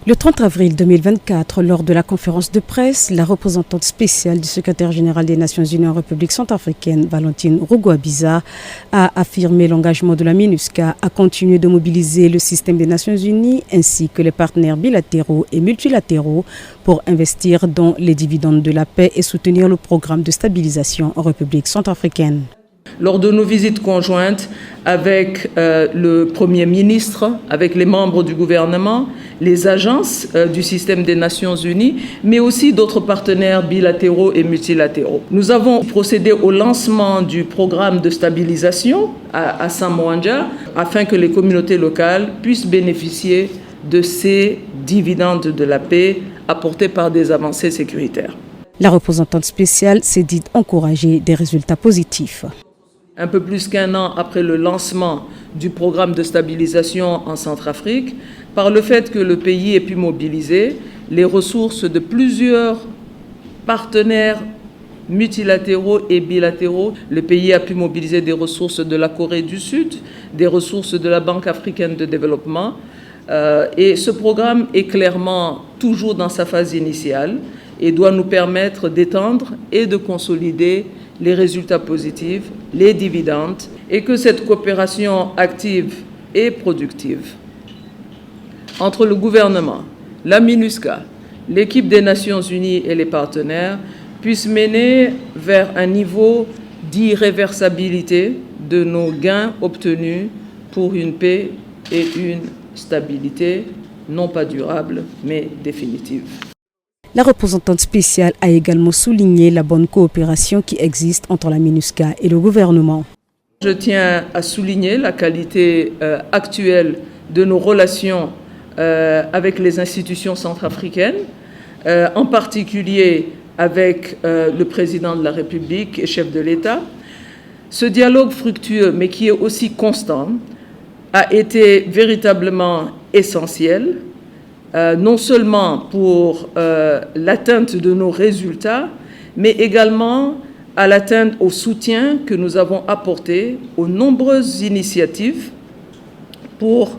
Le 30 avril 2024, lors de la conférence de presse, la représentante spéciale du secrétaire général des Nations Unies en République centrafricaine, Valentine Rugwabiza, a affirmé l'engagement de la MINUSCA à continuer de mobiliser le système des Nations Unies ainsi que les partenaires bilatéraux et multilatéraux pour investir dans les dividendes de la paix et soutenir le programme de stabilisation en République centrafricaine. Lors de nos visites conjointes avec le Premier ministre, avec les membres du gouvernement, les agences du système des Nations Unies, mais aussi d'autres partenaires bilatéraux et multilatéraux. Nous avons procédé au lancement du programme de stabilisation à Samoandja afin que les communautés locales puissent bénéficier de ces dividendes de la paix apportés par des avancées sécuritaires. La représentante spéciale s'est dite encourager des résultats positifs. Un peu plus qu'un an après le lancement du programme de stabilisation en Centrafrique, par le fait que le pays ait pu mobiliser les ressources de plusieurs partenaires multilatéraux et bilatéraux. Le pays a pu mobiliser des ressources de la Corée du Sud, des ressources de la Banque africaine de développement. Et ce programme est clairement toujours dans sa phase initiale et doit nous permettre d'étendre et de consolider les résultats positifs, les dividendes, et que cette coopération active et productive entre le gouvernement, la MINUSCA, l'équipe des Nations Unies et les partenaires puisse mener vers un niveau d'irréversibilité de nos gains obtenus pour une paix et une stabilité non pas durable, mais définitive. La représentante spéciale a également souligné la bonne coopération qui existe entre la MINUSCA et le gouvernement. Je tiens à souligner la qualité actuelle de nos relations avec les institutions centrafricaines, en particulier avec le président de la République et chef de l'État. Ce dialogue fructueux, mais qui est aussi constant, a été véritablement essentiel. Non seulement pour l'atteinte de nos résultats, mais également à l'atteinte au soutien que nous avons apporté aux nombreuses initiatives pour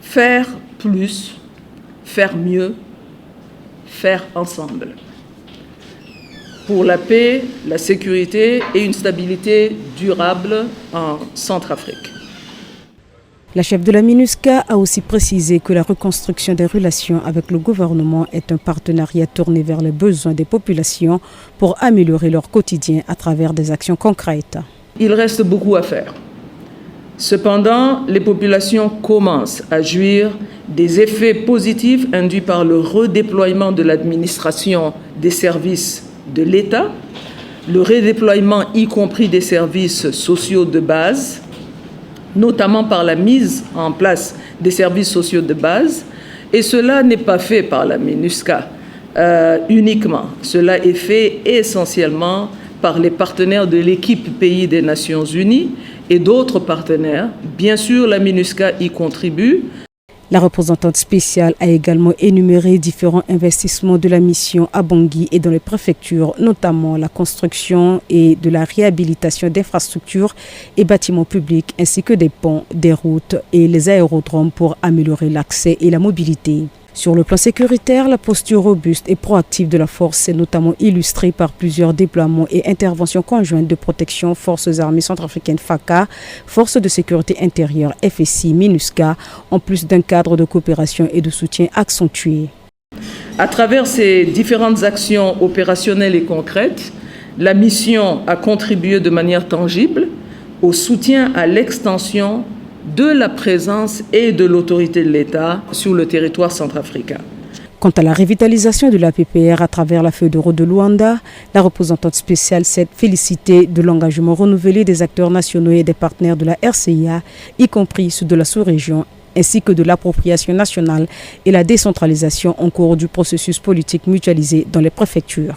faire plus, faire mieux, faire ensemble. Pour la paix, la sécurité et une stabilité durable en Centrafrique. La chef de la MINUSCA a aussi précisé que la reconstruction des relations avec le gouvernement est un partenariat tourné vers les besoins des populations pour améliorer leur quotidien à travers des actions concrètes. Il reste beaucoup à faire. Cependant, les populations commencent à jouir des effets positifs induits par le redéploiement de l'administration des services de l'État, le redéploiement y compris des services sociaux de base, notamment par la mise en place des services sociaux de base. Et cela n'est pas fait par la MINUSCA uniquement. Cela est fait essentiellement par les partenaires de l'équipe pays des Nations Unies et d'autres partenaires. Bien sûr, la MINUSCA y contribue. La représentante spéciale a également énuméré différents investissements de la mission à Bangui et dans les préfectures, notamment la construction et de la réhabilitation d'infrastructures et bâtiments publics, ainsi que des ponts, des routes et les aérodromes pour améliorer l'accès et la mobilité. Sur le plan sécuritaire, la posture robuste et proactive de la force s'est notamment illustrée par plusieurs déploiements et interventions conjointes de protection Forces armées centrafricaines FACA, Forces de sécurité intérieure FSI, MINUSCA, en plus d'un cadre de coopération et de soutien accentué. À travers ces différentes actions opérationnelles et concrètes, la mission a contribué de manière tangible au soutien à l'extension de la présence et de l'autorité de l'État sur le territoire centrafricain. Quant à la revitalisation de la PPR à travers la feuille de route de Luanda, la représentante spéciale s'est félicitée de l'engagement renouvelé des acteurs nationaux et des partenaires de la RCIA, y compris ceux de la sous-région, ainsi que de l'appropriation nationale et la décentralisation en cours du processus politique mutualisé dans les préfectures.